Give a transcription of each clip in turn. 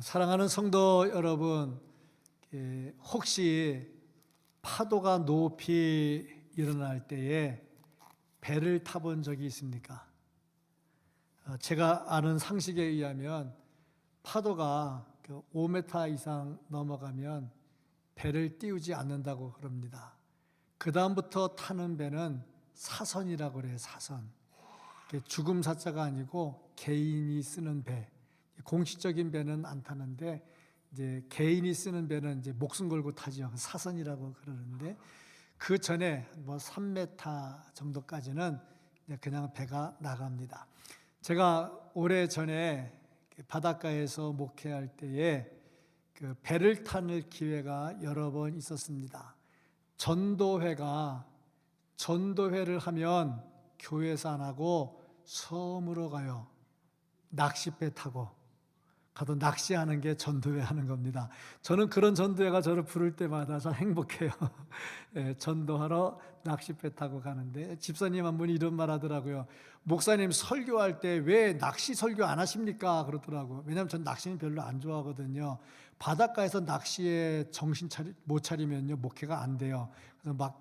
사랑하는 성도 여러분, 혹시 파도가 높이 일어날 때에 배를 타본 적이 있습니까? 제가 아는 상식에 의하면 파도가 5m 이상 넘어가면 배를 띄우지 않는다고 그럽니다. 그 다음부터 타는 배는 사선이라고 그래요. 사선. 죽음 사자가 아니고 개인이 쓰는 배. 공식적인 배는 안 타는데 이제 개인이 쓰는 배는 이제 목숨 걸고 타죠. 사선이라고 그러는데 그 전에 뭐 3m 정도까지는 그냥 배가 나갑니다. 제가 오래 전에 바닷가에서 목회할 때에 그 배를 타는 기회가 여러 번 있었습니다. 전도회를 하면 교회에서 안 하고 섬으로 가요. 낚싯배 타고 가도 낚시하는 게 전도회 하는 겁니다. 저는 그런 전도회가 저를 부를 때마다 참 행복해요. 전도하러 낚싯배 타고 가는데 집사님 한 분이 이런 말 하더라고요. 목사님 설교할 때 왜 낚시 설교 안 하십니까? 그러더라고요. 왜냐하면 전 낚시는 별로 안 좋아하거든요. 바닷가에서 낚시에 정신 못 차리면요 목회가 안 돼요. 그래서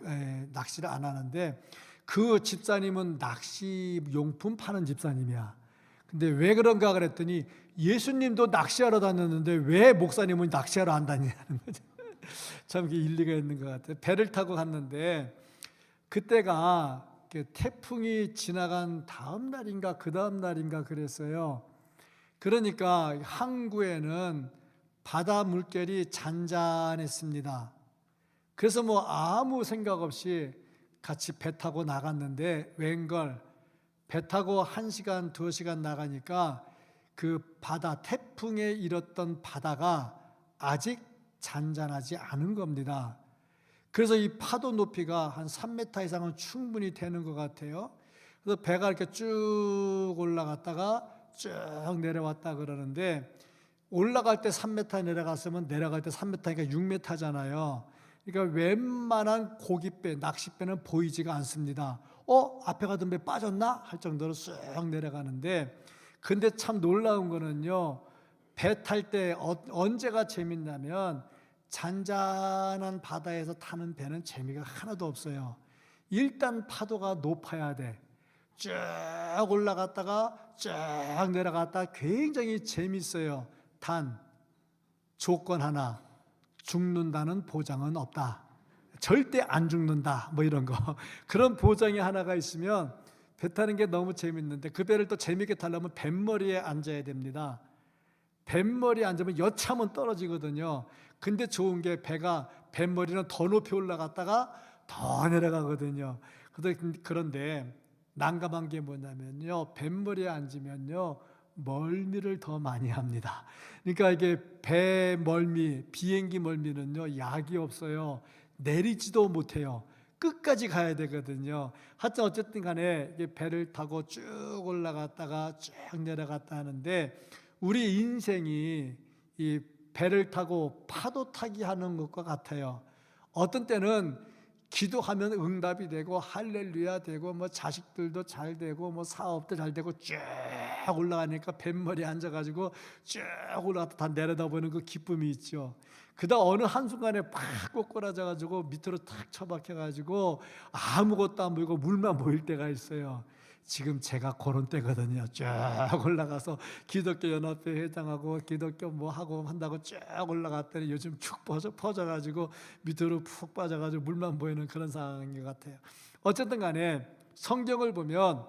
낚시를 안 하는데 그 집사님은 낚시 용품 파는 집사님이야. 근데 왜 그런가 그랬더니 예수님도 낚시하러 다녔는데 왜 목사님은 낚시하러 안 다니냐는 거죠. 참 일리가 있는 것 같아요. 배를 타고 갔는데 그때가 태풍이 지나간 다음 날인가 그 다음 날인가 그랬어요. 그러니까 항구에는 바다 물결이 잔잔했습니다. 그래서 뭐 아무 생각 없이 같이 배 타고 나갔는데 웬걸 배 타고 1시간, 2시간 나가니까 그 바다, 태풍에 일었던 바다가 아직 잔잔하지 않은 겁니다. 그래서 이 파도 높이가 한 3m 이상은 충분히 되는 것 같아요. 그래서 배가 이렇게 쭉 올라갔다가 쭉 내려왔다 그러는데 올라갈 때 3m 내려갔으면 내려갈 때 3m니까 6m잖아요. 그러니까 웬만한 고깃배, 낚싯배는 보이지가 않습니다. 앞에 가던 배 빠졌나? 할 정도로 쑥 내려가는데 근데 참 놀라운 거는요. 배 탈 때 언제가 재밌냐면 잔잔한 바다에서 타는 배는 재미가 하나도 없어요. 일단 파도가 높아야 돼. 쭉 올라갔다가 쭉 내려갔다가 굉장히 재밌어요. 단 조건 하나, 죽는다는 보장은 없다. 절대 안 죽는다. 뭐 이런 거. 그런 보장이 하나가 있으면 배 타는 게 너무 재밌는데 그 배를 또 재밌게 타려면 뱃머리에 앉아야 됩니다. 뱃머리에 앉으면 여차하면 떨어지거든요. 근데 좋은 게 배가 뱃머리는 더 높이 올라갔다가 더 내려가거든요. 그런데 난감한 게 뭐냐면요. 뱃머리에 앉으면요. 멀미를 더 많이 합니다. 그러니까 이게 배 멀미, 비행기 멀미는요. 약이 없어요. 내리지도 못해요. 끝까지 가야 되거든요. 하여튼 어쨌든 간에 배를 타고 쭉 올라갔다가 쭉 내려갔다 하는데 우리 인생이 이 배를 타고 파도 타기 하는 것과 같아요. 어떤 때는 기도하면 응답이 되고 할렐루야 되고 뭐 자식들도 잘 되고 뭐 사업도 잘 되고 쭉 올라가니까 뱃머리에 앉아가지고 쭉 올라갔다 다 내려다보는 그 기쁨이 있죠. 그다음 어느 한순간에 팍 꼬꾸라져가지고 밑으로 탁 처박혀가지고 아무것도 안 보이고 물만 보일 때가 있어요. 지금 제가 그런 때거든요. 쭉 올라가서 기독교 연합회 회장하고 기독교 뭐 하고 한다고 쭉 올라갔더니 요즘 축 퍼져가지고 밑으로 푹 빠져가지고 물만 보이는 그런 상황인 것 같아요. 어쨌든 간에 성경을 보면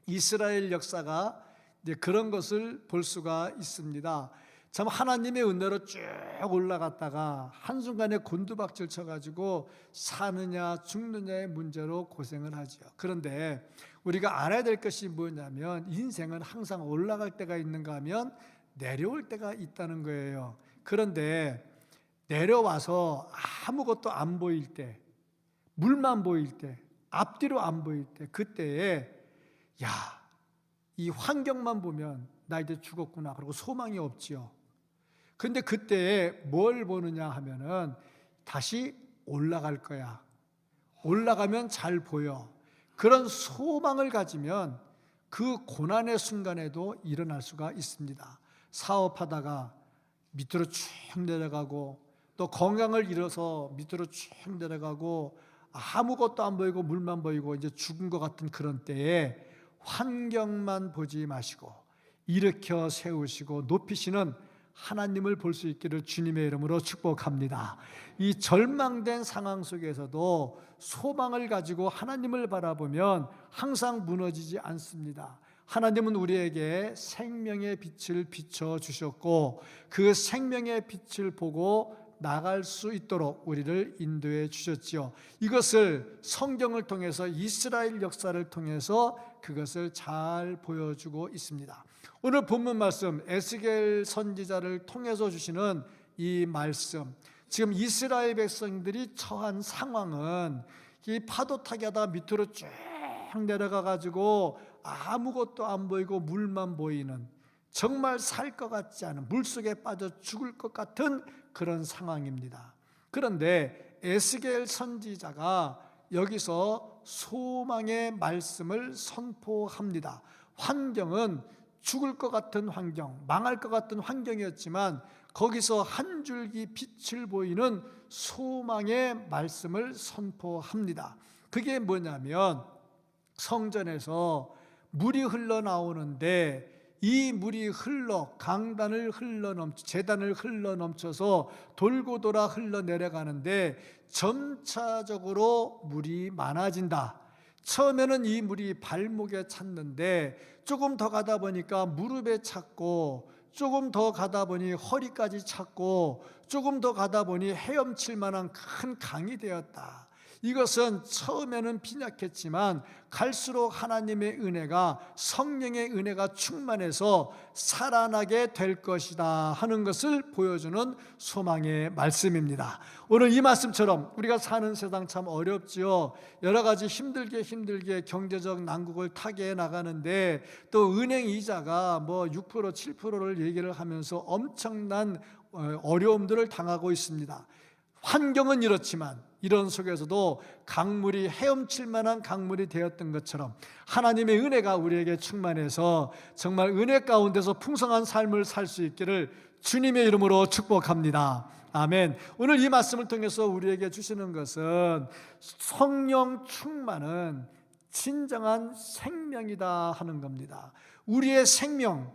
이스라엘 역사가 이제 그런 것을 볼 수가 있습니다. 참 하나님의 은혜로 쭉 올라갔다가 한순간에 곤두박질 쳐가지고 사느냐 죽느냐의 문제로 고생을 하죠. 그런데 우리가 알아야 될 것이 뭐냐면 인생은 항상 올라갈 때가 있는가 하면 내려올 때가 있다는 거예요. 그런데 내려와서 아무것도 안 보일 때, 물만 보일 때, 앞뒤로 안 보일 때, 그때에 이 환경만 보면 나 이제 죽었구나. 그리고 소망이 없지요. 근데 그때 뭘 보느냐 하면은 다시 올라갈 거야. 올라가면 잘 보여. 그런 소망을 가지면 그 고난의 순간에도 일어날 수가 있습니다. 사업하다가 밑으로 쭉 내려가고 또 건강을 잃어서 밑으로 쭉 내려가고 아무것도 안 보이고 물만 보이고 이제 죽은 것 같은 그런 때에 환경만 보지 마시고 일으켜 세우시고 높이시는 하나님을 볼 수 있기를 주님의 이름으로 축복합니다. 이 절망된 상황 속에서도 소망을 가지고 하나님을 바라보면 항상 무너지지 않습니다. 하나님은 우리에게 생명의 빛을 비춰 주셨고 그 생명의 빛을 보고 나갈 수 있도록 우리를 인도해 주셨지요. 이것을 성경을 통해서 이스라엘 역사를 통해서 그것을 잘 보여주고 있습니다. 오늘 본문 말씀 에스겔 선지자를 통해서 주시는 이 말씀, 지금 이스라엘 백성들이 처한 상황은 이 파도 타기 하다가 밑으로 쭉 내려가 가지고 아무것도 안 보이고 물만 보이는, 정말 살 것 같지 않은, 물속에 빠져 죽을 것 같은 그런 상황입니다. 그런데 에스겔 선지자가 여기서 소망의 말씀을 선포합니다. 환경은 죽을 것 같은 환경, 망할 것 같은 환경이었지만 거기서 한 줄기 빛을 보이는 소망의 말씀을 선포합니다. 그게 뭐냐면 성전에서 물이 흘러나오는데 이 물이 강단을 제단을 흘러넘쳐서 돌고 돌아 흘러내려가는데 점차적으로 물이 많아진다. 처음에는 이 물이 발목에 찼는데 조금 더 가다 보니까 무릎에 찼고, 조금 더 가다 보니 허리까지 찼고, 조금 더 가다 보니 헤엄칠 만한 큰 강이 되었다. 이것은 처음에는 빈약했지만 갈수록 하나님의 은혜가, 성령의 은혜가 충만해서 살아나게 될 것이다 하는 것을 보여주는 소망의 말씀입니다. 오늘 이 말씀처럼 우리가 사는 세상 참 어렵지요. 여러 가지 힘들게 경제적 난국을 타게 나가는데 또 은행 이자가 뭐 6%, 7%를 얘기를 하면서 엄청난 어려움들을 당하고 있습니다. 환경은 이렇지만 이런 속에서도 강물이 헤엄칠 만한 강물이 되었던 것처럼 하나님의 은혜가 우리에게 충만해서 정말 은혜 가운데서 풍성한 삶을 살 수 있기를 주님의 이름으로 축복합니다. 아멘. 오늘 이 말씀을 통해서 우리에게 주시는 것은 성령 충만은 진정한 생명이다 하는 겁니다. 우리의 생명은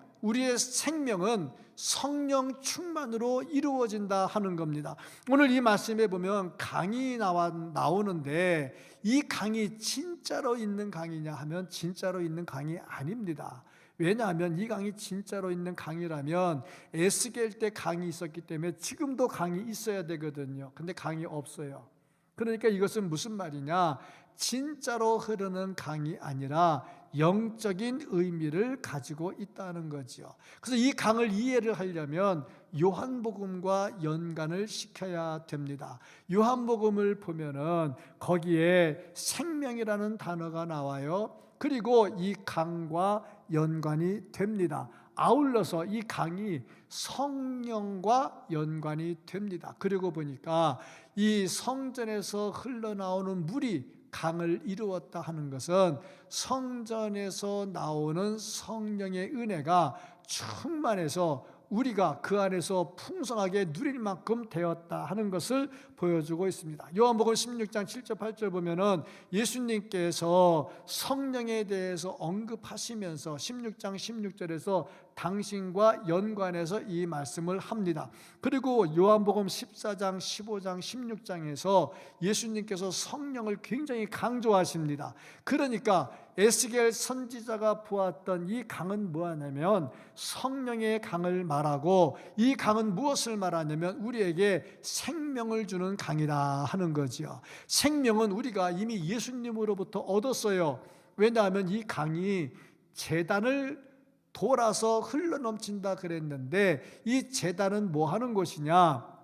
성령 충만으로 이루어진다 하는 겁니다. 오늘 이 말씀에 보면 강이 나오는데 이 강이 진짜로 있는 강이냐 하면 진짜로 있는 강이 아닙니다. 왜냐하면 이 강이 진짜로 있는 강이라면 에스겔 때 강이 있었기 때문에 지금도 강이 있어야 되거든요. 근데 강이 없어요. 그러니까 이것은 무슨 말이냐? 진짜로 흐르는 강이 아니라 영적인 의미를 가지고 있다는 거죠. 그래서 이 강을 이해를 하려면 요한복음과 연관을 시켜야 됩니다. 요한복음을 보면은 거기에 생명이라는 단어가 나와요. 그리고 이 강과 연관이 됩니다. 아울러서 이 강이 성령과 연관이 됩니다. 그리고 보니까 이 성전에서 흘러나오는 물이 강을 이루었다 하는 것은 성전에서 나오는 성령의 은혜가 충만해서 우리가 그 안에서 풍성하게 누릴 만큼 되었다 하는 것을 보여주고 있습니다. 요한복음 16장 7절 8절 보면은 예수님께서 성령에 대해서 언급하시면서 16장 16절에서 당신과 연관해서 이 말씀을 합니다. 그리고 요한복음 14장 15장 16장에서 예수님께서 성령을 굉장히 강조하십니다. 그러니까 에스겔 선지자가 보았던 이 강은 뭐하냐면 성령의 강을 말하고, 이 강은 무엇을 말하냐면 우리에게 생명을 주는 강이다 하는 거죠. 생명은 우리가 이미 예수님으로부터 얻었어요. 왜냐하면 이 강이 제단을 돌아서 흘러넘친다 그랬는데 이 제단은 뭐 하는 곳이냐?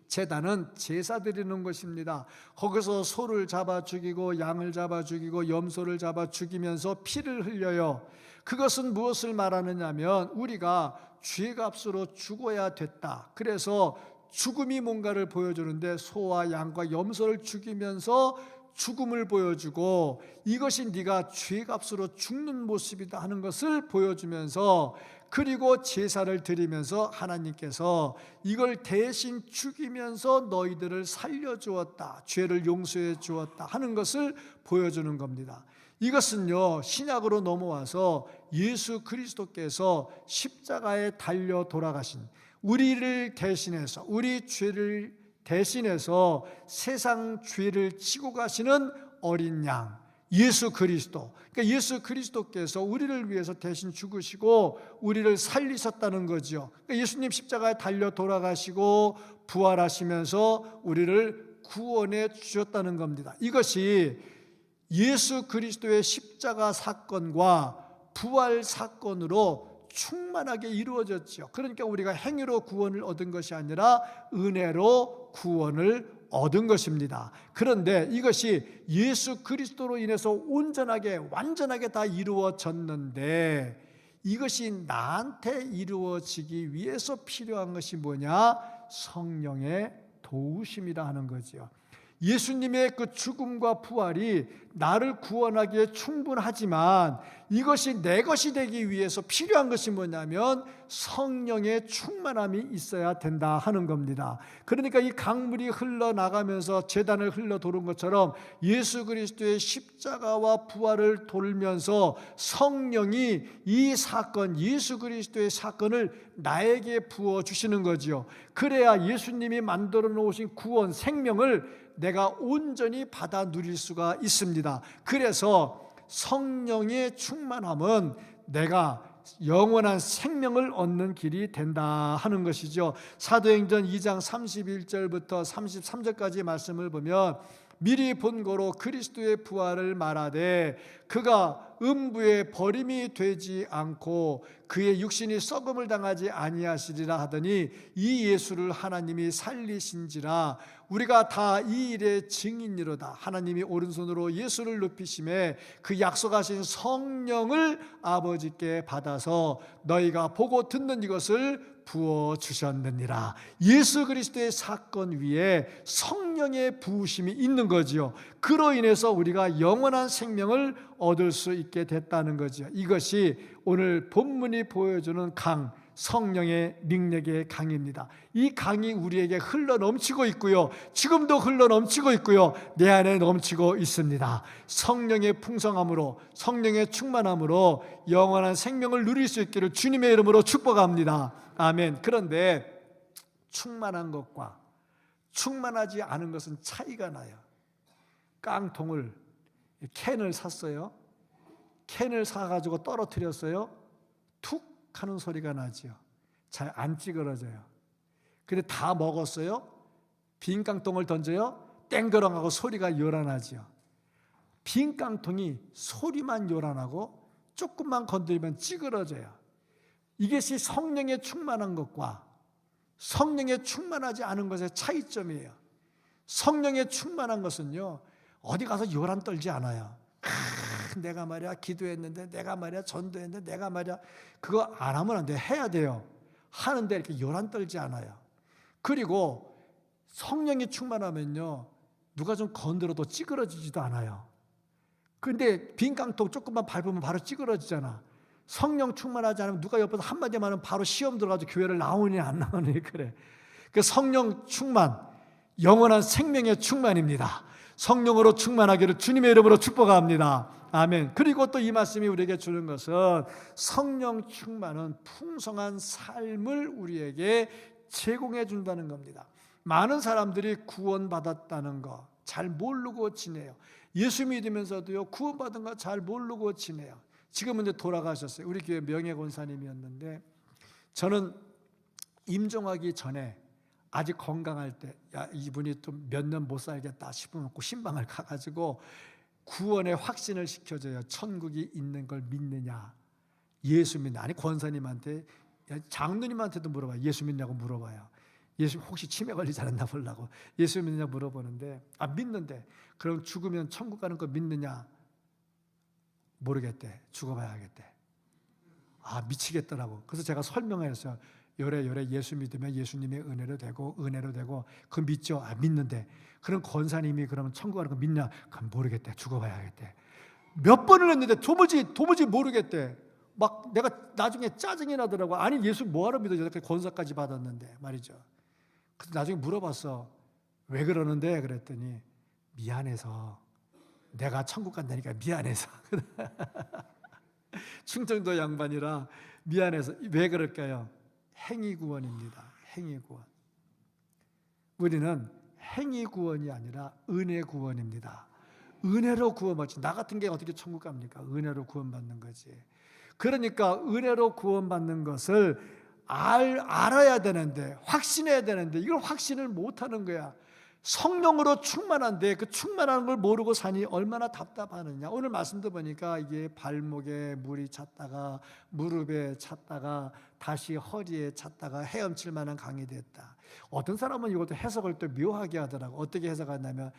제단은 제사 드리는 것입니다. 거기서 소를 잡아 죽이고 양을 잡아 죽이고 염소를 잡아 죽이면서 피를 흘려요. 그것은 무엇을 말하느냐면 우리가 죄값으로 죽어야 됐다. 그래서 죽음이 뭔가를 보여주는데 소와 양과 염소를 죽이면서 죽음을 보여주고 이것이 네가 죄값으로 죽는 모습이다 하는 것을 보여주면서 그리고 제사를 드리면서 하나님께서 이걸 대신 죽이면서 너희들을 살려주었다, 죄를 용서해 주었다 하는 것을 보여주는 겁니다. 이것은요, 신약으로 넘어와서 예수 그리스도께서 십자가에 달려 돌아가신, 우리를 대신해서, 우리 죄를 대신해서 세상 죄를 지고 가시는 어린 양 예수 그리스도, 그러니까 예수 그리스도께서 우리를 위해서 대신 죽으시고 우리를 살리셨다는 거죠. 그러니까 예수님 십자가에 달려 돌아가시고 부활하시면서 우리를 구원해 주셨다는 겁니다. 이것이 예수 그리스도의 십자가 사건과 부활 사건으로 충만하게 이루어졌죠. 그러니까 우리가 행위로 구원을 얻은 것이 아니라 은혜로 구원을 얻은 것입니다. 그런데 이것이 예수 그리스도로 인해서 온전하게 완전하게 다 이루어졌는데, 이것이 나한테 이루어지기 위해서 필요한 것이 뭐냐? 성령의 도우심이라 하는 거죠. 예수님의 그 죽음과 부활이 나를 구원하기에 충분하지만 이것이 내 것이 되기 위해서 필요한 것이 뭐냐면 성령의 충만함이 있어야 된다 하는 겁니다. 그러니까 이 강물이 흘러나가면서 제단을 흘러 도는 것처럼 예수 그리스도의 십자가와 부활을 돌면서 성령이 이 사건, 예수 그리스도의 사건을 나에게 부어주시는 거지요. 그래야 예수님이 만들어 놓으신 구원, 생명을 내가 온전히 받아 누릴 수가 있습니다. 그래서 성령의 충만함은 내가 영원한 생명을 얻는 길이 된다 하는 것이죠. 사도행전 2장 31절부터 33절까지 말씀을 보면, 미리 본고로 그리스도의 부활을 말하되 그가 음부에 버림이 되지 않고 그의 육신이 썩음을 당하지 아니하시리라 하더니 이 예수를 하나님이 살리신지라 우리가 다 이 일의 증인이로다. 하나님이 오른손으로 예수를 높이심에 그 약속하신 성령을 아버지께 받아서 너희가 보고 듣는 이것을 부어주셨느니라. 예수 그리스도의 사건 위에 성령의 부으심이 있는 거지요. 그로 인해서 우리가 영원한 생명을 얻을 수 있게 됐다는 거죠. 이것이 오늘 본문이 보여주는 강, 성령의 능력의 강입니다. 이 강이 우리에게 흘러 넘치고 있고요, 지금도 흘러 넘치고 있고요, 내 안에 넘치고 있습니다. 성령의 풍성함으로, 성령의 충만함으로 영원한 생명을 누릴 수 있기를 주님의 이름으로 축복합니다. 아멘. 그런데 충만한 것과 충만하지 않은 것은 차이가 나요. 깡통을, 캔을 샀어요. 캔을 사가지고 떨어뜨렸어요. 툭 하는 소리가 나죠. 잘 안 찌그러져요. 근데 다 먹었어요. 빈 깡통을 던져요. 땡그렁하고 소리가 요란하죠. 빈 깡통이 소리만 요란하고 조금만 건드리면 찌그러져요. 이것이 성령에 충만한 것과 성령에 충만하지 않은 것의 차이점이에요. 성령에 충만한 것은요, 어디 가서 요란 떨지 않아요. 내가 말이야 기도했는데, 내가 말이야 전도했는데, 내가 말이야 그거 안 하면 안 돼. 해야 돼요. 하는데 이렇게 요란 떨지 않아요. 그리고 성령이 충만하면요, 누가 좀 건드려도 찌그러지지도 않아요. 근데 빈 깡통 조금만 밟으면 바로 찌그러지잖아. 성령 충만하지 않으면 누가 옆에서 한마디만 하면 바로 시험 들어가지고 교회를 나오니 안 나오니 그래. 그 성령 충만, 영원한 생명의 충만입니다. 성령으로 충만하기를 주님의 이름으로 축복합니다. 아멘. 그리고 또 이 말씀이 우리에게 주는 것은 성령 충만은 풍성한 삶을 우리에게 제공해 준다는 겁니다. 많은 사람들이 구원받았다는 거 잘 모르고 지내요. 예수 믿으면서도요, 구원받은 거 잘 모르고 지내요. 지금은 이제 돌아가셨어요. 우리 교회 명예 권사님이었는데, 저는 임종하기 전에 아직 건강할 때, 야, 이분이 또 몇 년 못 살겠다 싶으면 꼭 신방을 가가지고 구원의 확신을 시켜줘요. 천국이 있는 걸 믿느냐, 예수 믿냐. 아니, 권사님한테, 장로님한테도 물어봐요. 예수 믿냐고 물어봐요. 예수 혹시 치매 걸리지 않았나 보려고. 예수 믿느냐 물어보는데, 아, 믿는데. 그럼 죽으면 천국 가는 거 믿느냐? 모르겠대. 죽어봐야겠대. 아, 미치겠더라고. 그래서 제가 설명했어요. 요래 예수 믿으면 예수님의 은혜로 되고 그거 믿죠? 아, 믿는데. 그럼 권사님이 그러면 천국 가는 거 믿냐? 그럼 모르겠대. 죽어봐야겠대. 몇 번을 했는데 도무지 모르겠대. 막 내가 나중에 짜증이 나더라고. 아니 예수 뭐하러 믿어? 이렇게 권사까지 받았는데 말이죠. 그래서 나중에 물어봤어. 왜 그러는데? 그랬더니 미안해서, 내가 천국 간다니까 미안해서. 충청도 양반이라 미안해서. 왜 그럴까요? 행위 구원입니다. 행위 구원. 우리는 행위 구원이 아니라 은혜 구원입니다. 은혜로 구원받지. 나 같은 게 어떻게 천국 갑니까? 은혜로 구원받는 거지. 그러니까 은혜로 구원받는 것을 알아야 되는데, 확신해야 되는데 이걸 확신을 못하는 거야. 성령으로 충만한데 그 충만한 걸 모르고 사니 얼마나 답답하느냐. 오늘 말씀도 보니까 이게 발목에 물이 찼다가 무릎에 찼다가 다시 허리에 찼다가 헤엄칠 만한 강이 됐다. 어떤 사람은 이것도 해석을 또 묘하게 하더라고. 어떻게 해석하냐면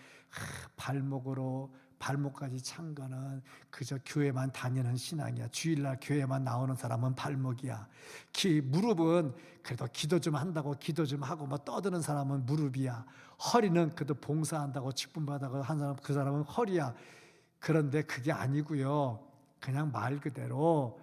발목까지 찬 거는 그저 교회만 다니는 신앙이야. 주일날 교회만 나오는 사람은 발목이야. 무릎은 그래도 기도 좀 한다고 기도 좀 하고 뭐 떠드는 사람은 무릎이야. 허리는 그래도 봉사한다고 직분받아고 한 사람, 그 사람은 허리야. 그런데 그게 아니고요. 그냥 말 그대로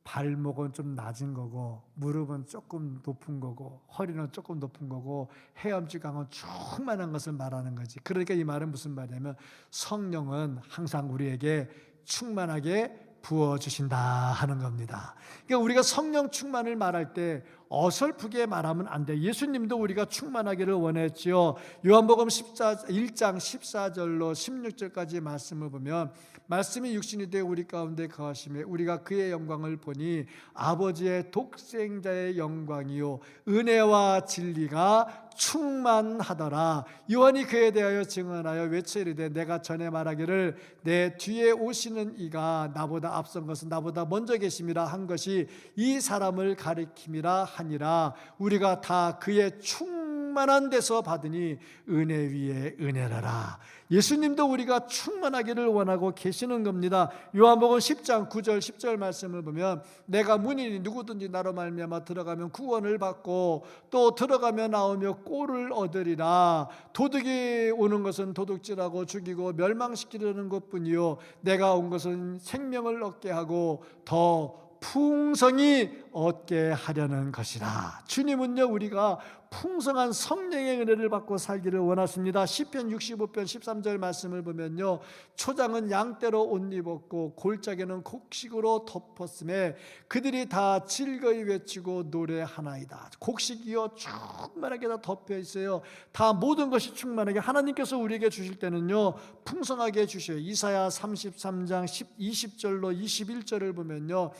발목은 좀 낮은 거고 무릎은 조금 높은 거고 허리는 조금 높은 거고 헤엄칠 강은 충만한 것을 말하는 거지. 그러니까 이 말은 무슨 말이냐면 성령은 항상 우리에게 충만하게 부어주신다 하는 겁니다. 그러니까 우리가 성령 충만을 말할 때 어설프게 말하면 안 돼. 예수님도 우리가 충만하기를 원했지요. 요한복음 1장 14절로 16절까지 말씀을 보면 말씀이 육신이 되어 우리 가운데 거하심에 우리가 그의 영광을 보니 아버지의 독생자의 영광이요 은혜와 진리가 충만하더라. 요한이 그에 대하여 증언하여 외쳐 이르되 내가 전에 말하기를 내 뒤에 오시는 이가 나보다 앞선 것은 나보다 먼저 계심이라 한 것이 이 사람을 가리킴이라 하니라. 우리가 다 그의 충만한 데서 받으니 은혜 위에 은혜라라. 예수님도 우리가 충만하기를 원하고 계시는 겁니다. 요한복음 10장 9절 10절 말씀을 보면 내가 문이니 누구든지 나로 말미암아 들어가면 구원을 받고 또 들어가며 나오며 꼴을 얻으리라. 도둑이 오는 것은 도둑질하고 죽이고 멸망시키려는 것뿐이요 내가 온 것은 생명을 얻게 하고 더 풍성히 얻게 하려는 것이라. 주님은요 우리가 풍성한 성령의 은혜를 받고 살기를 원하십니다. 시편 65편 13절 말씀을 보면요 초장은 양떼로 옷 입었고 골짜기는 곡식으로 덮었음에 그들이 다 즐거이 외치고 노래하나이다. 곡식이요 충만하게 다 덮여 있어요. 다 모든 것이 충만하게 하나님께서 우리에게 주실 때는요 풍성하게 주셔요. 이사야 33장 20절로 21절을 보면요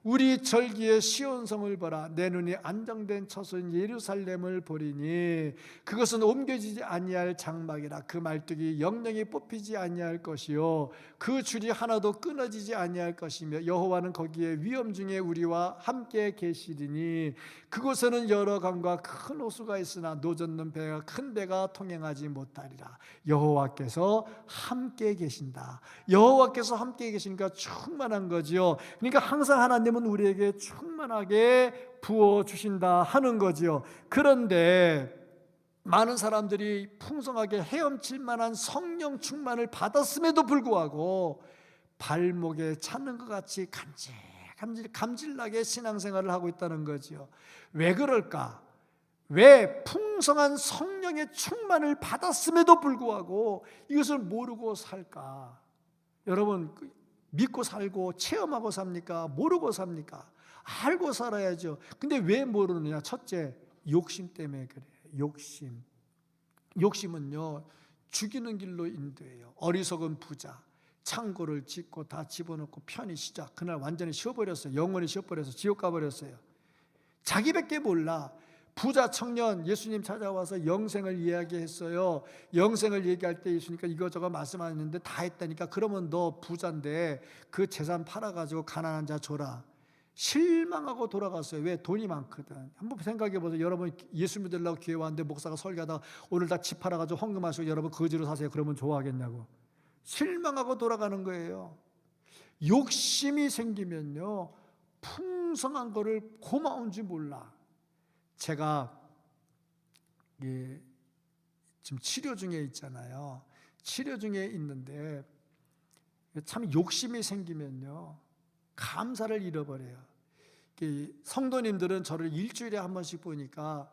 우리 절기의 시온성을 보라. 내 눈이 안정된 처소인 예루살렘을 보리니 그것은 옮겨지지 아니할 장막이라. 그 말뚝이 영영이 뽑히지 아니할 것이요 그 줄이 하나도 끊어지지 아니할 것이며 여호와는 거기에 위엄 중에 우리와 함께 계시리니 그곳에는 여러 강과 큰 호수가 있으나 노젓는 배가 큰 배가 통행하지 못하리라. 여호와께서 함께 계신다. 여호와께서 함께 계시니까 충만한 거지요. 그러니까 항상 하나님은 우리에게 충만하게 부어주신다 하는 거지요. 그런데 많은 사람들이 풍성하게 헤엄칠 만한 성령 충만을 받았음에도 불구하고 발목에 차는 것 같이 감질나게 신앙생활을 하고 있다는 거지요. 왜 그럴까? 왜 풍성한 성령의 충만을 받았음에도 불구하고 이것을 모르고 살까? 여러분 믿고 살고 체험하고 삽니까? 모르고 삽니까? 알고 살아야죠. 근데 왜 모르느냐? 첫째, 욕심 때문에 그래요. 욕심은요 죽이는 길로 인도해요. 어리석은 부자 창고를 짓고 다 집어넣고 편히 쉬자. 그날 완전히 쉬어버렸어요. 영원히 쉬어버려서 지옥 가버렸어요. 자기밖에 몰라. 부자 청년 예수님 찾아와서 영생을 이야기했어요. 영생을 얘기할 때 예수님께서 이거저거 말씀하셨는데 다 했다니까. 그러면 너 부자인데 그 재산 팔아가지고 가난한 자 줘라. 실망하고 돌아갔어요. 왜? 돈이 많거든. 한번 생각해 보세요. 여러분 예수 믿으려고 교회 왔는데 목사가 설교하다가 오늘 다 집 팔아가지고 헌금하시고 여러분 거지로 사세요. 그러면 좋아하겠냐고. 실망하고 돌아가는 거예요. 욕심이 생기면요 풍성한 거를 고마운지 몰라. 제가 지금 치료 중에 있잖아요. 치료 중에 있는데 참 욕심이 생기면요 감사를 잃어버려요. 성도님들은 저를 일주일에 한 번씩 보니까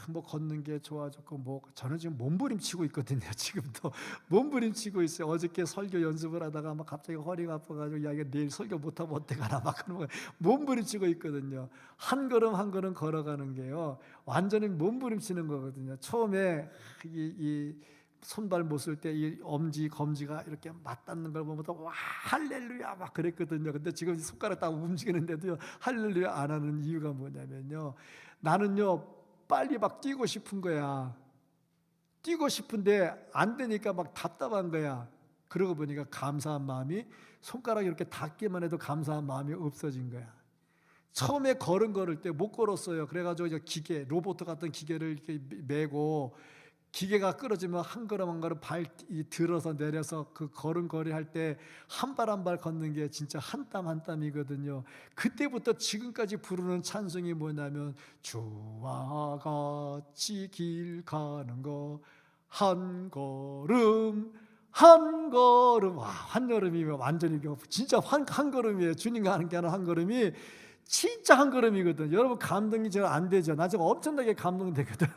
뭐 걷는 게 좋아졌고, 뭐 저는 지금 몸부림치고 있거든요. 지금도 몸부림치고 있어요. 어저께 설교 연습을 하다가 막 갑자기 허리가 아파가지고 야 이거 내일 설교 못하면 어떡하나 막 그런 거 몸부림치고 있거든요. 한 걸음 한 걸음 걸어가는 게요 완전히 몸부림치는 거거든요. 처음에 이 손발 못 쓸 때 이 엄지 검지가 이렇게 맞닿는 걸 보면 와 할렐루야 막 그랬거든요. 근데 지금 손가락 딱 움직이는데도요 할렐루야 안 하는 이유가 뭐냐면요, 나는요 빨리 막 뛰고 싶은 거야. 뛰고 싶은데 안 되니까 막 답답한 거야. 그러고 보니까 감사한 마음이, 손가락이 이렇게 닿기만 해도 감사한 마음이 없어진 거야. 처음에 걸을 때 못 걸었어요. 그래가지고 이제 기계, 로봇 같은 기계를 이렇게 메고, 기계가 끌어지면 한 걸음 한 걸음 발 들어서 내려서 그 걸음걸이 할 때 한 발 한 발 걷는 게 진짜 한 땀 한 땀이거든요. 그때부터 지금까지 부르는 찬송이 뭐냐면 주와 같이 길 가는 거 한 걸음 한 걸음. 와, 한 걸음이면 완전히 진짜 한 걸음이에요. 주님과 함께 하는 한 걸음이 진짜 한 걸음이거든. 여러분 감동이 잘 안 되죠? 나 지금 엄청나게 감동되거든.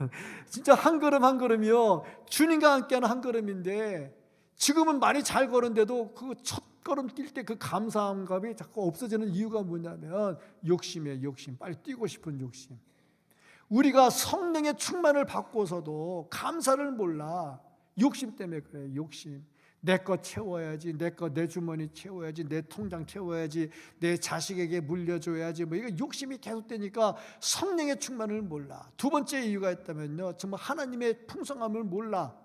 진짜 한 걸음 한 걸음이요 주님과 함께하는 한 걸음인데, 지금은 많이 잘 걸은데도 그 첫 걸음 뛸 때 그 감사함감이 자꾸 없어지는 이유가 뭐냐면 욕심이에요. 욕심. 빨리 뛰고 싶은 욕심. 우리가 성령의 충만을 받고서도 감사를 몰라. 욕심 때문에 그래요. 욕심. 내 거 채워야지, 내 주머니 채워야지, 내 통장 채워야지, 내 자식에게 물려줘야지, 뭐 이거 욕심이 계속되니까 성령의 충만을 몰라. 두 번째 이유가 있다면요, 정말 하나님의 풍성함을 몰라.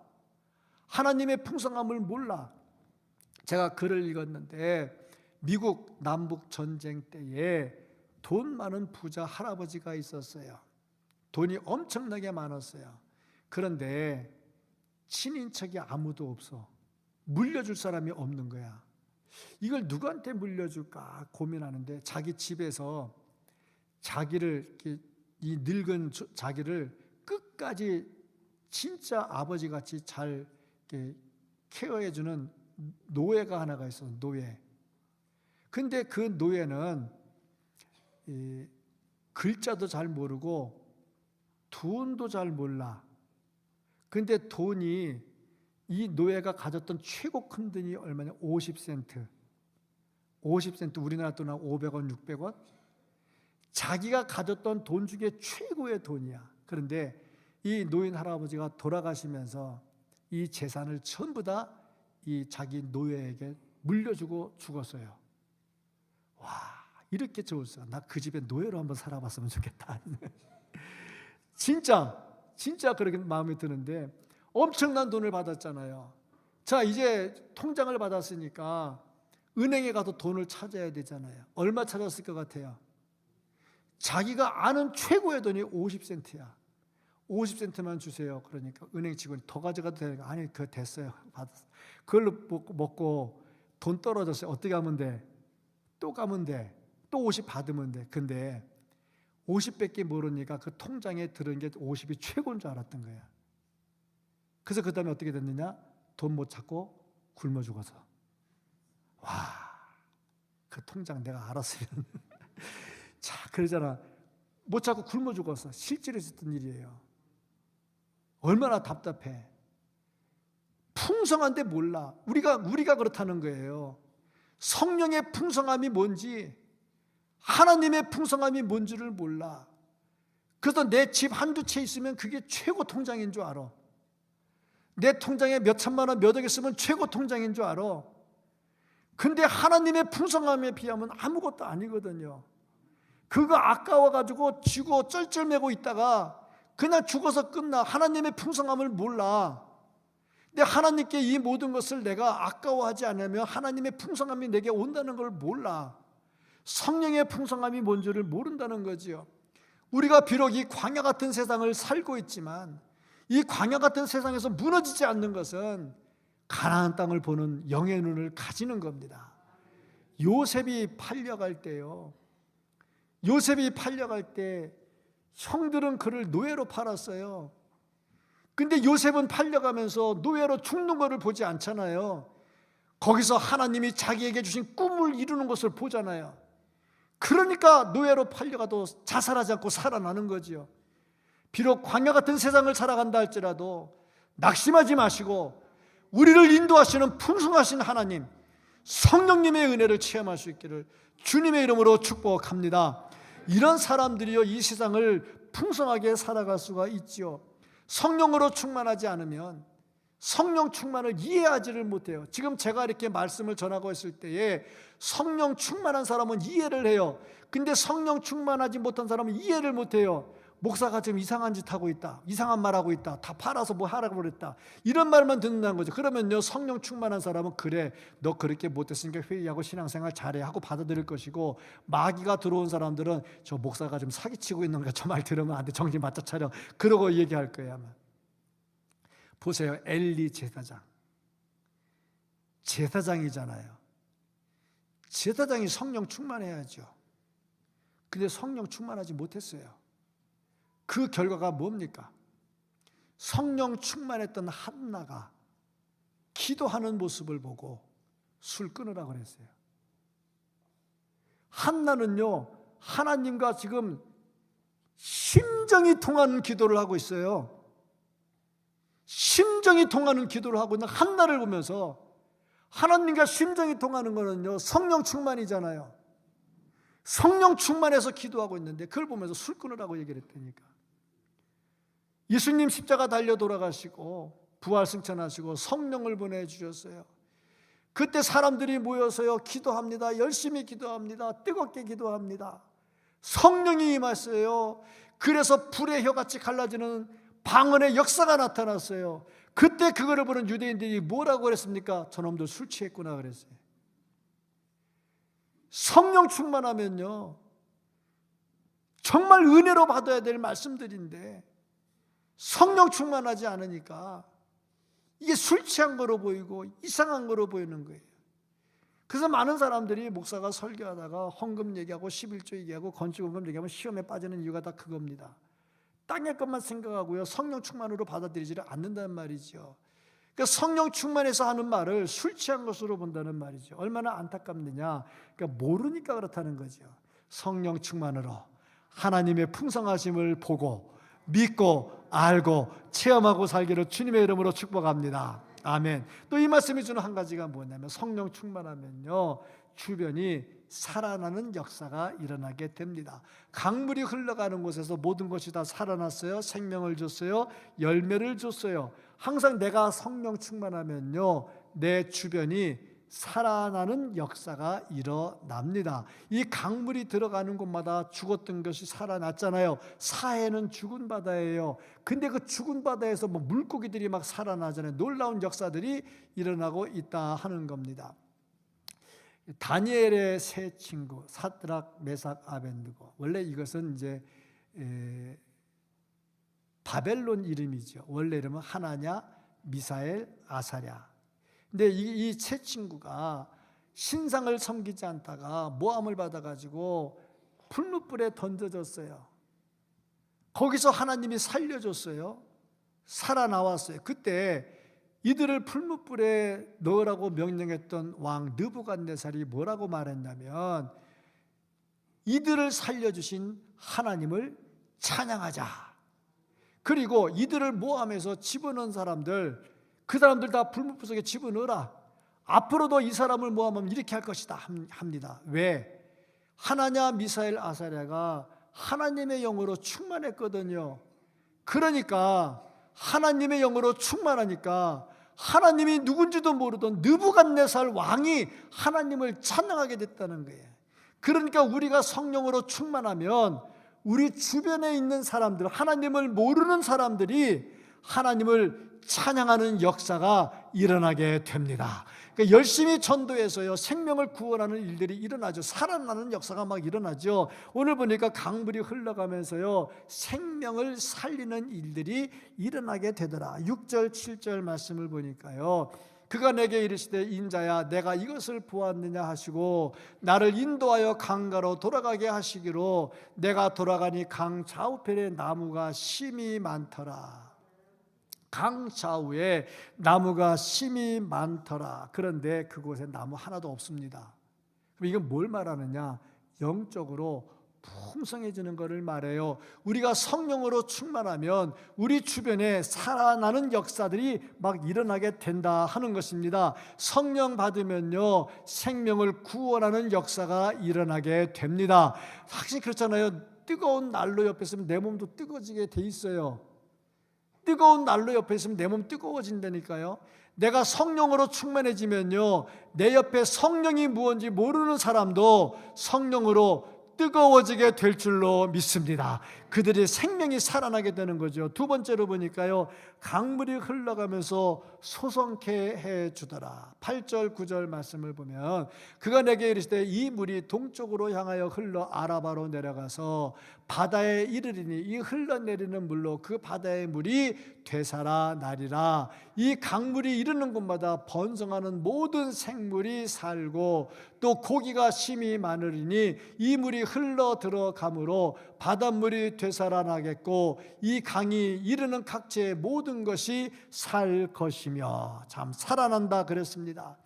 하나님의 풍성함을 몰라. 제가 글을 읽었는데 미국 남북 전쟁 때에 돈 많은 부자 할아버지가 있었어요. 돈이 엄청나게 많았어요. 그런데 친인척이 아무도 없어. 물려줄 사람이 없는 거야. 이걸 누구한테 물려줄까 고민하는데 자기 집에서 자기를, 이 늙은 자기를 끝까지 진짜 아버지같이 잘 케어해주는 노예가 하나가 있어. 노예. 근데 그 노예는 글자도 잘 모르고 돈도 잘 몰라. 근데 돈이, 이 노예가 가졌던 최고 큰 돈이 얼마냐? 50센트. 50센트, 우리나라 돈은 500원, 600원. 자기가 가졌던 돈 중에 최고의 돈이야. 그런데 이 노인 할아버지가 돌아가시면서 이 재산을 전부 다 이 자기 노예에게 물려주고 죽었어요. 와, 이렇게 좋았어. 나 그 집에 노예로 한번 살아봤으면 좋겠다. 진짜 그렇게 마음이 드는데, 엄청난 돈을 받았잖아요. 자, 이제 통장을 받았으니까 은행에 가서 돈을 찾아야 되잖아요. 얼마 찾았을 것 같아요? 자기가 아는 최고의 돈이 50센트야. 50센트만 주세요. 그러니까 은행 직원이 더 가져가도 되니까, 아니 그거 됐어요. 받았어. 그걸로 먹고 돈 떨어졌어요. 어떻게 하면 돼? 또 가면 돼. 또 50 받으면 돼. 근데 50밖에 모르니까 그 통장에 들은 게 50이 최고인 줄 알았던 거야. 그래서 그 다음에 어떻게 됐느냐? 돈 못 찾고 굶어 죽어서. 와, 그 통장 내가 알았으면. 자, 그러잖아. 못 찾고 굶어 죽었어. 실제로 있었던 일이에요. 얼마나 답답해. 풍성한데 몰라. 우리가 그렇다는 거예요. 성령의 풍성함이 뭔지, 하나님의 풍성함이 뭔지를 몰라. 그래서 내 집 한두 채 있으면 그게 최고 통장인 줄 알아. 내 통장에 몇 천만 원, 몇 억 있으면 최고 통장인 줄 알아. 근데 하나님의 풍성함에 비하면 아무것도 아니거든요. 그거 아까워가지고 쥐고 쩔쩔매고 있다가 그냥 죽어서 끝나. 하나님의 풍성함을 몰라. 근데 하나님께 이 모든 것을 내가 아까워하지 않으면 하나님의 풍성함이 내게 온다는 걸 몰라. 성령의 풍성함이 뭔지를 모른다는 거지요. 우리가 비록 이 광야 같은 세상을 살고 있지만 이 광야 같은 세상에서 무너지지 않는 것은 가나안 땅을 보는 영의 눈을 가지는 겁니다. 요셉이 팔려갈 때요, 요셉이 팔려갈 때 형들은 그를 노예로 팔았어요. 근데 요셉은 팔려가면서 노예로 죽는 것을 보지 않잖아요. 거기서 하나님이 자기에게 주신 꿈을 이루는 것을 보잖아요. 그러니까 노예로 팔려가도 자살하지 않고 살아나는 거지요. 비록 광야 같은 세상을 살아간다 할지라도 낙심하지 마시고 우리를 인도하시는 풍성하신 하나님, 성령님의 은혜를 체험할 수 있기를 주님의 이름으로 축복합니다. 이런 사람들이요, 이 세상을 풍성하게 살아갈 수가 있지요. 성령으로 충만하지 않으면 성령 충만을 이해하지를 못해요. 지금 제가 이렇게 말씀을 전하고 있을 때에 성령 충만한 사람은 이해를 해요. 근데 성령 충만하지 못한 사람은 이해를 못해요. 목사가 지금 이상한 짓 하고 있다, 이상한 말 하고 있다, 다 팔아서 뭐 하라고 그랬다, 이런 말만 듣는다는 거죠. 그러면요, 성령 충만한 사람은 그래, 너 그렇게 못했으니까 회의하고 신앙생활 잘해 하고 받아들일 것이고, 마귀가 들어온 사람들은 저 목사가 좀 사기치고 있는 거야, 저 말 들으면 안 돼, 정신 바짝 차려, 그러고 얘기할 거예요 아마. 보세요, 엘리 제사장이잖아요. 제사장이 성령 충만해야죠. 근데 성령 충만하지 못했어요. 그 결과가 뭡니까? 성령 충만했던 한나가 기도하는 모습을 보고 술 끊으라고 그랬어요. 한나는요, 하나님과 지금 심정이 통하는 기도를 하고 있어요. 심정이 통하는 기도를 하고 있는 한나를 보면서, 하나님과 심정이 통하는 거는요, 성령 충만이잖아요. 성령 충만해서 기도하고 있는데 그걸 보면서 술 끊으라고 얘기를 했다니까. 예수님 십자가 달려 돌아가시고 부활 승천하시고 성령을 보내주셨어요. 그때 사람들이 모여서요, 기도합니다. 열심히 기도합니다. 뜨겁게 기도합니다. 성령이 임했어요. 그래서 불의 혀같이 갈라지는 방언의 역사가 나타났어요. 그때 그거를 보는 유대인들이 뭐라고 그랬습니까? 저놈들 술 취했구나 그랬어요. 성령 충만하면요, 정말 은혜로 받아야 될 말씀들인데 성령 충만하지 않으니까 이게 술 취한 거로 보이고 이상한 거로 보이는 거예요. 그래서 많은 사람들이 목사가 설교하다가 헌금 얘기하고 11조 얘기하고 건축원금 얘기하면 시험에 빠지는 이유가 다 그겁니다. 땅의 것만 생각하고요, 성령 충만으로 받아들이지를 않는다는 말이죠. 그러니까 성령 충만해서 하는 말을 술 취한 것으로 본다는 말이죠. 얼마나 안타깝느냐. 그러니까 모르니까 그렇다는 거죠. 성령 충만으로 하나님의 풍성하심을 보고 믿고 알고 체험하고 살기를 주님의 이름으로 축복합니다. 아멘. 또 이 말씀이 주는 한 가지가 뭐냐면, 성령 충만하면요, 주변이 살아나는 역사가 일어나게 됩니다. 강물이 흘러가는 곳에서 모든 것이 다 살아났어요. 생명을 줬어요. 열매를 줬어요. 항상 내가 성령 충만하면요, 내 주변이 살아나는 역사가 일어납니다. 이 강물이 들어가는 곳마다 죽었던 것이 살아났잖아요. 사해는 죽은 바다예요. 근데 그 죽은 바다에서 뭐 물고기들이 막 살아나잖아요. 놀라운 역사들이 일어나고 있다 하는 겁니다. 다니엘의 세 친구 사드락, 메삭, 아벤느고, 원래 이것은 이제 바벨론 이름이죠. 원래 이름은 하나냐, 미사엘, 아사랴. 근데 이 세 친구가 신상을 섬기지 않다가 모함을 받아가지고 풀무불에 던져졌어요. 거기서 하나님이 살려줬어요. 살아나왔어요. 그때 이들을 풀무불에 넣으라고 명령했던 왕 느부갓네살이 뭐라고 말했냐면, 이들을 살려주신 하나님을 찬양하자. 그리고 이들을 모함해서 집어넣은 사람들, 그 사람들 다 풀무불 속에 집어넣어라. 앞으로도 이 사람을 모함하면 이렇게 할 것이다 합니다. 왜? 하나냐, 미사엘, 아사랴가 하나님의 영으로 충만했거든요. 그러니까 하나님의 영으로 충만하니까 하나님이 누군지도 모르던 느부갓네살 왕이 하나님을 찬양하게 됐다는 거예요. 그러니까 우리가 성령으로 충만하면 우리 주변에 있는 사람들, 하나님을 모르는 사람들이 하나님을 찬양하는 역사가 일어나게 됩니다. 그러니까 열심히 전도해서요, 생명을 구원하는 일들이 일어나죠. 살아나는 역사가 막 일어나죠. 오늘 보니까 강물이 흘러가면서요, 생명을 살리는 일들이 일어나게 되더라. 6절 7절 말씀을 보니까요, 그가 내게 이르시되 인자야, 내가 이것을 보았느냐 하시고 나를 인도하여 강가로 돌아가게 하시기로, 내가 돌아가니 강 좌우편에 나무가 심이 많더라. 강 좌우에 나무가 심이 많더라. 그런데 그곳에 나무 하나도 없습니다. 그럼 이건 뭘 말하느냐? 영적으로 풍성해지는 것을 말해요. 우리가 성령으로 충만하면 우리 주변에 살아나는 역사들이 막 일어나게 된다 하는 것입니다. 성령 받으면요, 생명을 구원하는 역사가 일어나게 됩니다. 확실히 그렇잖아요. 뜨거운 난로 옆에 있으면 내 몸도 뜨거워지게 돼 있어요. 뜨거운 난로 옆에 있으면 내 몸 뜨거워진다니까요. 내가 성령으로 충만해지면요, 내 옆에 성령이 무엇인지 모르는 사람도 성령으로 뜨거워지게 될 줄로 믿습니다. 그들의 생명이 살아나게 되는 거죠. 두 번째로 보니까요, 강물이 흘러가면서 소성케 해주더라. 8절 9절 말씀을 보면 그가 내게 이르시되 이 물이 동쪽으로 향하여 흘러 아라바로 내려가서 바다에 이르리니 이 흘러내리는 물로 그 바다의 물이 되살아 나리라. 이 강물이 이르는 곳마다 번성하는 모든 생물이 살고 또 고기가 심히 많으리니 이 물이 흘러 들어가므로 바닷물이 되살아나겠고 이 강이 이르는 각지의 모든 것이 살 것이며. 참 살아난다 그랬습니다.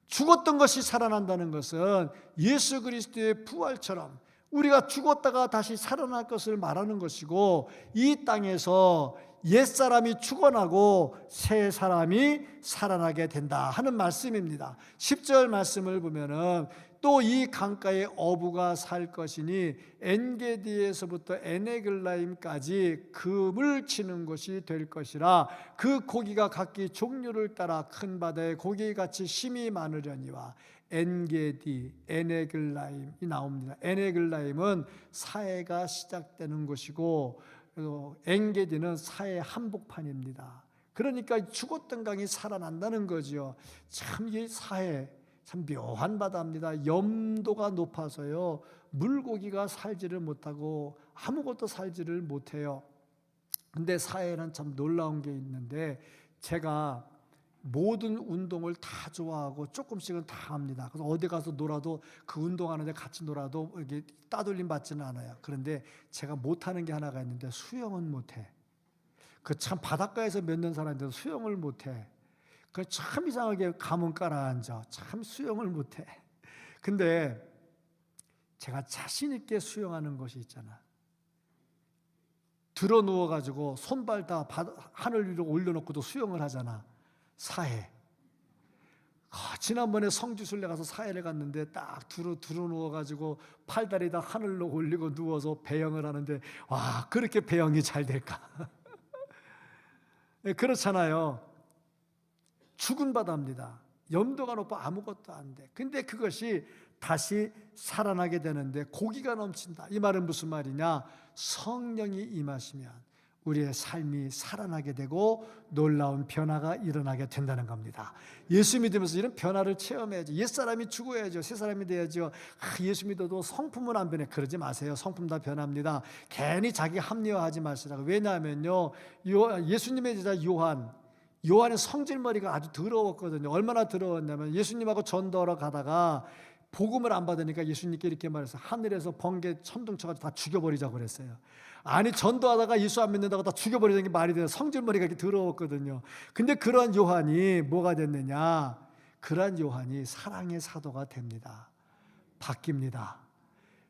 죽었던 것이 살아난다는 것은 예수 그리스도의 부활처럼 우리가 죽었다가 다시 살아날 것을 말하는 것이고, 이 땅에서 옛사람이 죽어나고 새 사람이 살아나게 된다 하는 말씀입니다. 10절 말씀을 보면은 또 이 강가에 어부가 살 것이니 엔게디에서부터 에네글라임까지 금을 치는 곳이 될 것이라. 그 고기가 각기 종류를 따라 큰 바다에 고기같이 심이 많으려니와. 엔게디, 에네글라임이 나옵니다. 에네글라임은 사해가 시작되는 곳이고 엔게디는 사해 한복판입니다. 그러니까 죽었던 강이 살아난다는 거죠. 참 이 사해 참 묘한 바다입니다. 염도가 높아서요, 물고기가 살지를 못하고 아무것도 살지를 못해요. 근데 사해는 참 놀라운 게 있는데, 제가 모든 운동을 다 좋아하고 조금씩은 다 합니다. 그래서 어디 가서 놀아도 그 운동하는데 같이 놀아도 이게 따돌림 받지는 않아요. 그런데 제가 못하는 게 하나가 있는데 수영은 못해. 그 참 바닷가에서 몇 년 살았는데 수영을 못해. 그 참 이상하게 가문 깔아앉아. 참 수영을 못해. 근데 제가 자신 있게 수영하는 것이 있잖아. 들어 누워가지고 손발 다 하늘 위로 올려놓고도 수영을 하잖아. 사해. 지난번에 성지순례 가서 사해를 갔는데 딱 들어 누워가지고 팔다리 다 하늘로 올리고 누워서 배영을 하는데, 와, 그렇게 배영이 잘 될까? 그렇잖아요. 죽은 바다입니다. 염도가 높아 아무것도 안 돼. 근데 그것이 다시 살아나게 되는데 고기가 넘친다. 이 말은 무슨 말이냐? 성령이 임하시면 우리의 삶이 살아나게 되고 놀라운 변화가 일어나게 된다는 겁니다. 예수 믿으면서 이런 변화를 체험해야죠. 옛사람이 죽어야죠. 새사람이 돼야죠. 예수 믿어도 성품은 안 변해. 그러지 마세요. 성품 다 변합니다. 괜히 자기 합리화하지 마시라고. 왜냐하면요, 예수님의 제자 요한의 성질머리가 아주 더러웠거든요. 얼마나 더러웠냐면 예수님하고 전도하러 가다가 복음을 안 받으니까 예수님께 이렇게 말했어요. 하늘에서 번개 천둥 쳐가지고 다 죽여버리자고 그랬어요. 아니, 전도하다가 예수 안 믿는다고 다 죽여버리자는 게 말이 돼요. 성질머리가 이렇게 더러웠거든요. 근데 그러한 요한이 뭐가 됐느냐? 그러한 요한이 사랑의 사도가 됩니다. 바뀝니다.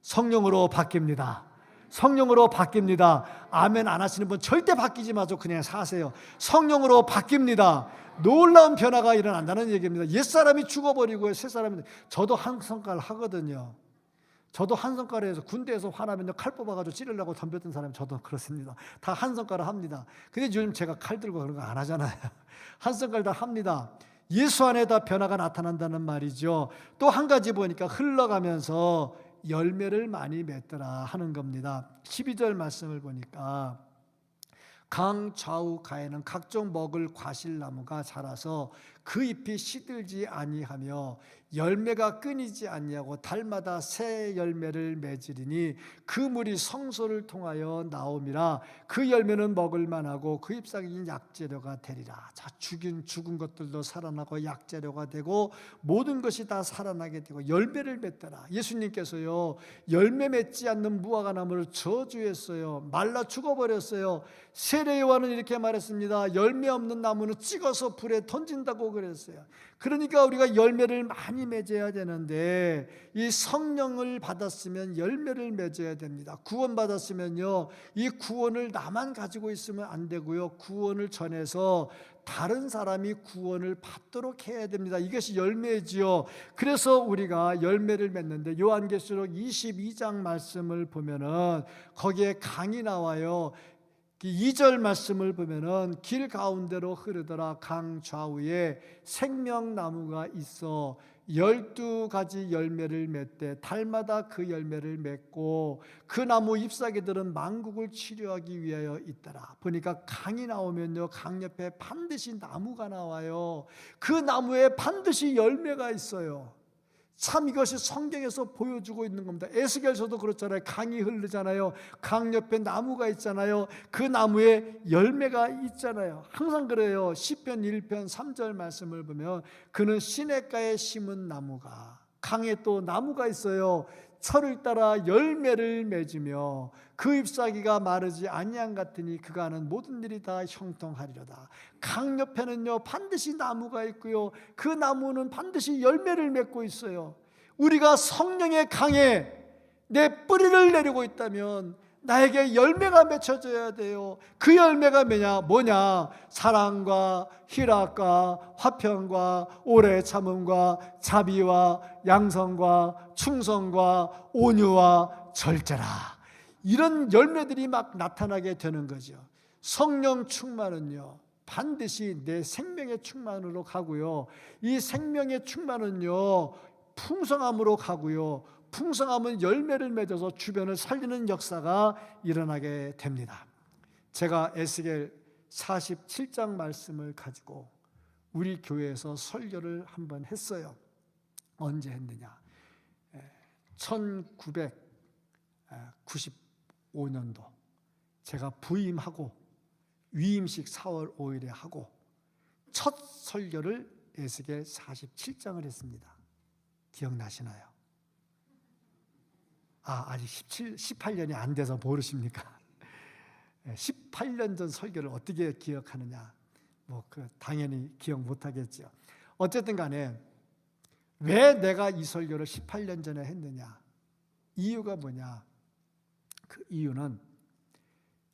성령으로 바뀝니다. 성령으로 바뀝니다. 아멘 안 하시는 분 절대 바뀌지 마시고 그냥 사세요. 성령으로 바뀝니다. 놀라운 변화가 일어난다는 얘기입니다. 옛사람이 죽어버리고 새사람이. 저도 한성깔 하거든요. 저도 한성깔을 해서 군대에서 화나면 칼 뽑아가지고 찌르려고 덤볐던 사람이 저도 그렇습니다. 다 한성깔을 합니다. 근데 요즘 제가 칼 들고 그런 거 안 하잖아요. 한성깔 다 합니다. 예수 안에 다 변화가 나타난다는 말이죠. 또 한 가지 보니까 흘러가면서 열매를 많이 맺더라 하는 겁니다. 12절 말씀을 보니까 강 좌우 가에는 각종 먹을 과실나무가 자라서 그 잎이 시들지 아니하며 열매가 끊이지 아니하고 달마다 새 열매를 맺으리니 그 물이 성소를 통하여 나옴이라. 그 열매는 먹을 만하고 그 잎사귀는 약재료가 되리라. 자, 죽은 것들도 살아나고 약재료가 되고 모든 것이 다 살아나게 되고 열매를 맺더라. 예수님께서요, 열매 맺지 않는 무화과나무를 저주했어요. 말라 죽어버렸어요. 세례요한은 이렇게 말했습니다. 열매 없는 나무는 찍어서 불에 던진다고 그랬어요. 그러니까 우리가 열매를 많이 맺어야 되는데 이 성령을 받았으면 열매를 맺어야 됩니다. 구원 받았으면요, 이 구원을 나만 가지고 있으면 안 되고요, 구원을 전해서 다른 사람이 구원을 받도록 해야 됩니다. 이것이 열매지요. 그래서 우리가 열매를 맺는데 요한계시록 22장 말씀을 보면은 거기에 강이 나와요. 2절 말씀을 보면은 길 가운데로 흐르더라 강 좌우에 생명나무가 있어 12가지 열매를 맺되 달마다 그 열매를 맺고 그 나무 잎사귀들은 만국을 치료하기 위하여 있더라. 보니까 강이 나오면요, 강 옆에 반드시 나무가 나와요. 그 나무에 반드시 열매가 있어요. 참 이것이 성경에서 보여주고 있는 겁니다. 에스겔서도 그렇잖아요. 강이 흐르잖아요. 강 옆에 나무가 있잖아요. 그 나무에 열매가 있잖아요. 항상 그래요. 시편 1편 3절 말씀을 보면 그는 시냇가에 심은 나무가, 강에 또 나무가 있어요. 철을 따라 열매를 맺으며 그 잎사귀가 마르지 아니한 같으니 그가 하는 모든 일이 다 형통하리로다. 강 옆에는요 반드시 나무가 있고요, 그 나무는 반드시 열매를 맺고 있어요. 우리가 성령의 강에 내 뿌리를 내리고 있다면 나에게 열매가 맺혀져야 돼요. 그 열매가 뭐냐? 사랑과 희락과 화평과 오래 참음과 자비와 양성과 충성과 온유와 절제라. 이런 열매들이 막 나타나게 되는 거죠. 성령 충만은요 반드시 내 생명의 충만으로 가고요, 이 생명의 충만은요 풍성함으로 가고요, 풍성함은 열매를 맺어서 주변을 살리는 역사가 일어나게 됩니다. 제가 에스겔 47장 말씀을 가지고 우리 교회에서 설교를 한번 했어요. 언제 했느냐? 1995년도 제가 부임하고 위임식 4월 5일에 하고 첫 설교를 에스겔 47장을 했습니다. 기억나시나요? 아직 18년이 안 돼서 모르십니까? 18년 전 설교를 어떻게 기억하느냐? 당연히 기억 못하겠죠. 어쨌든 간에 왜 내가 이 설교를 18년 전에 했느냐? 이유가 뭐냐? 그 이유는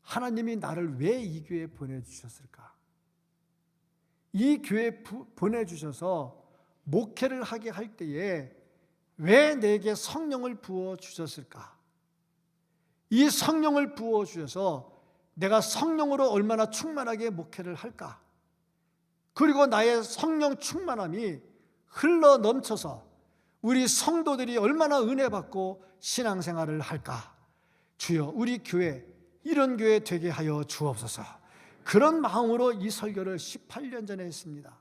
하나님이 나를 왜 이 교회에 보내주셨을까? 이 교회에 보내주셔서 목회를 하게 할 때에 왜 내게 성령을 부어주셨을까? 이 성령을 부어주셔서 내가 성령으로 얼마나 충만하게 목회를 할까? 그리고 나의 성령 충만함이 흘러 넘쳐서 우리 성도들이 얼마나 은혜 받고 신앙생활을 할까? 주여, 우리 교회 이런 교회 되게 하여 주옵소서. 그런 마음으로 이 설교를 18년 전에 했습니다.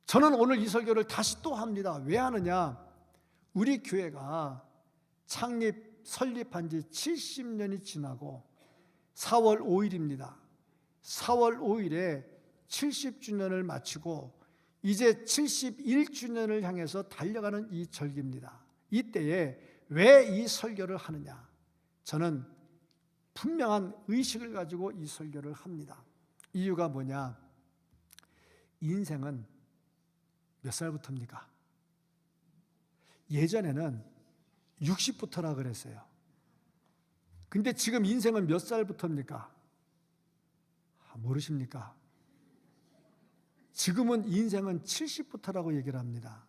저는 오늘 이 설교를 다시 또 합니다. 왜 하느냐? 우리 교회가 설립한 지 70년이 지나고 4월 5일입니다. 4월 5일에 70주년을 마치고 이제 71주년을 향해서 달려가는 이 절기입니다. 이때에 왜 이 설교를 하느냐? 저는 분명한 의식을 가지고 이 설교를 합니다. 이유가 뭐냐? 인생은 몇 살부터입니까? 예전에는 60부터라 그랬어요. 근데 지금 인생은 몇 살부터입니까? 모르십니까? 지금은 인생은 70부터라고 얘기를 합니다.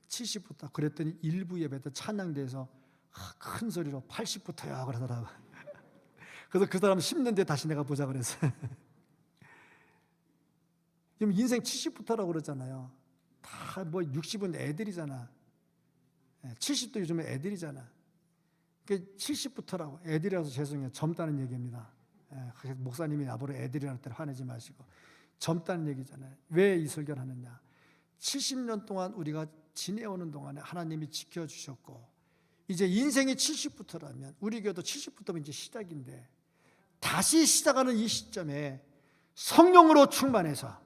70부터. 그랬더니 일부 예배 때 찬양대에서 큰 소리로 80부터야 그러더라고요. 그래서 그 사람 심는데 다시 내가 보자 그랬어요. 지금 인생 70부터라고 그러잖아요. 다 60은 애들이잖아. 70도 요즘에 애들이잖아. 70부터라고. 애들이라서 죄송해요. 젊다는 얘기입니다. 목사님이 나보고 애들이라는 때는 화내지 마시고. 젊다는 얘기잖아요. 왜 이 설교를 하느냐? 70년 동안 우리가 지내오는 동안에 하나님이 지켜주셨고 이제 인생이 70부터라면 우리 교회도 70부터면 이제 시작인데 다시 시작하는 이 시점에 성령으로 충만해서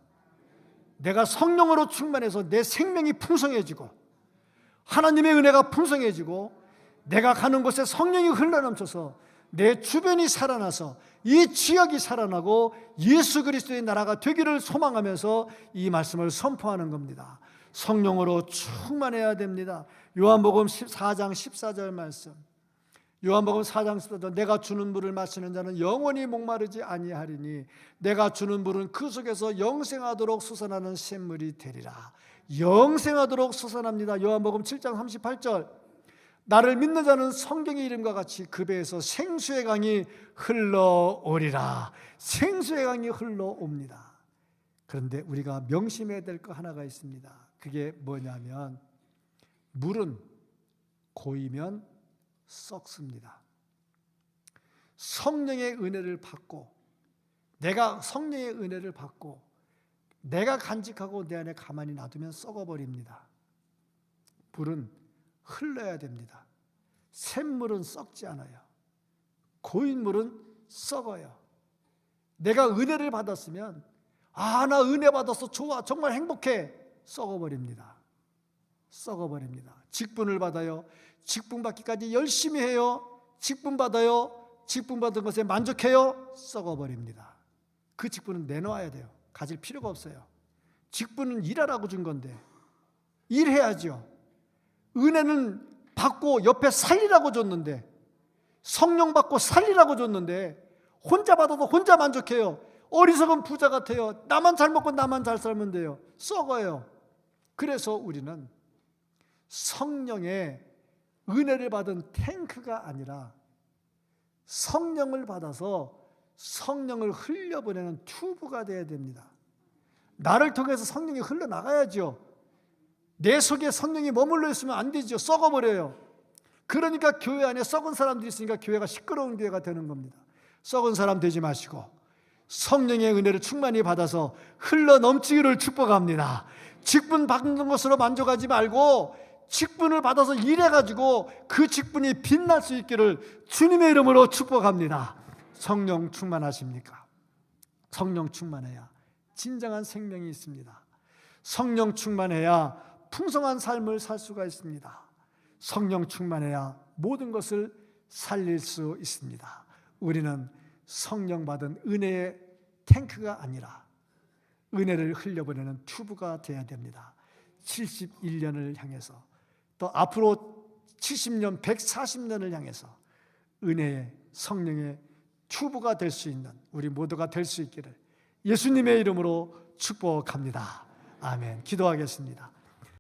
내가 성령으로 충만해서 내 생명이 풍성해지고 하나님의 은혜가 풍성해지고 내가 가는 곳에 성령이 흘러넘쳐서 내 주변이 살아나서 이 지역이 살아나고 예수 그리스도의 나라가 되기를 소망하면서 이 말씀을 선포하는 겁니다. 성령으로 충만해야 됩니다. 요한복음 4장 14절 말씀. 요한복음 4장 14절, 내가 주는 물을 마시는 자는 영원히 목마르지 아니하리니 내가 주는 물은 그 속에서 영생하도록 솟아나는 샘물이 되리라. 영생하도록 솟아납니다. 요한복음 7장 38절, 나를 믿는 자는 성경의 이름과 같이 그 배에서 생수의 강이 흘러오리라. 생수의 강이 흘러옵니다. 그런데 우리가 명심해야 될 거 하나가 있습니다. 그게 뭐냐면 물은 고이면 썩습니다. 성령의 은혜를 받고, 내가 성령의 은혜를 받고 내가 간직하고 내 안에 가만히 놔두면 썩어버립니다. 물은 흘러야 됩니다. 샘물은 썩지 않아요. 고인 물은 썩어요. 내가 은혜를 받았으면 나 은혜 받았어, 좋아, 정말 행복해, 썩어버립니다. 썩어버립니다. 직분을 받아요. 직분 받기까지 열심히 해요. 직분 받아요. 직분 받은 것에 만족해요. 썩어버립니다. 그 직분은 내놓아야 돼요. 가질 필요가 없어요. 직분은 일하라고 준 건데 일해야죠. 은혜는 받고 옆에 살리라고 줬는데, 성령 받고 살리라고 줬는데 혼자 받아도 혼자 만족해요. 어리석은 부자 같아요. 나만 잘 먹고 나만 잘 살면 돼요. 썩어요. 그래서 우리는 성령의 은혜를 받은 탱크가 아니라 성령을 받아서 성령을 흘려보내는 튜브가 되어야 됩니다. 나를 통해서 성령이 흘러나가야죠. 내 속에 성령이 머물러 있으면 안 되죠. 썩어버려요. 그러니까 교회 안에 썩은 사람들이 있으니까 교회가 시끄러운 교회가 되는 겁니다. 썩은 사람 되지 마시고 성령의 은혜를 충만히 받아서 흘러 넘치기를 축복합니다. 직분 받는 것으로 만족하지 말고 직분을 받아서 일해가지고 그 직분이 빛날 수 있기를 주님의 이름으로 축복합니다. 성령 충만하십니까? 성령 충만해야 진정한 생명이 있습니다. 성령 충만해야 풍성한 삶을 살 수가 있습니다. 성령 충만해야 모든 것을 살릴 수 있습니다. 우리는 성령 받은 은혜의 탱크가 아니라 은혜를 흘려보내는 튜브가 되어야 됩니다. 71년을 향해서, 또 앞으로 70년, 140년을 향해서 은혜의 성령의 튜브가 될 수 있는 우리 모두가 될 수 있기를 예수님의 이름으로 축복합니다. 아멘. 기도하겠습니다.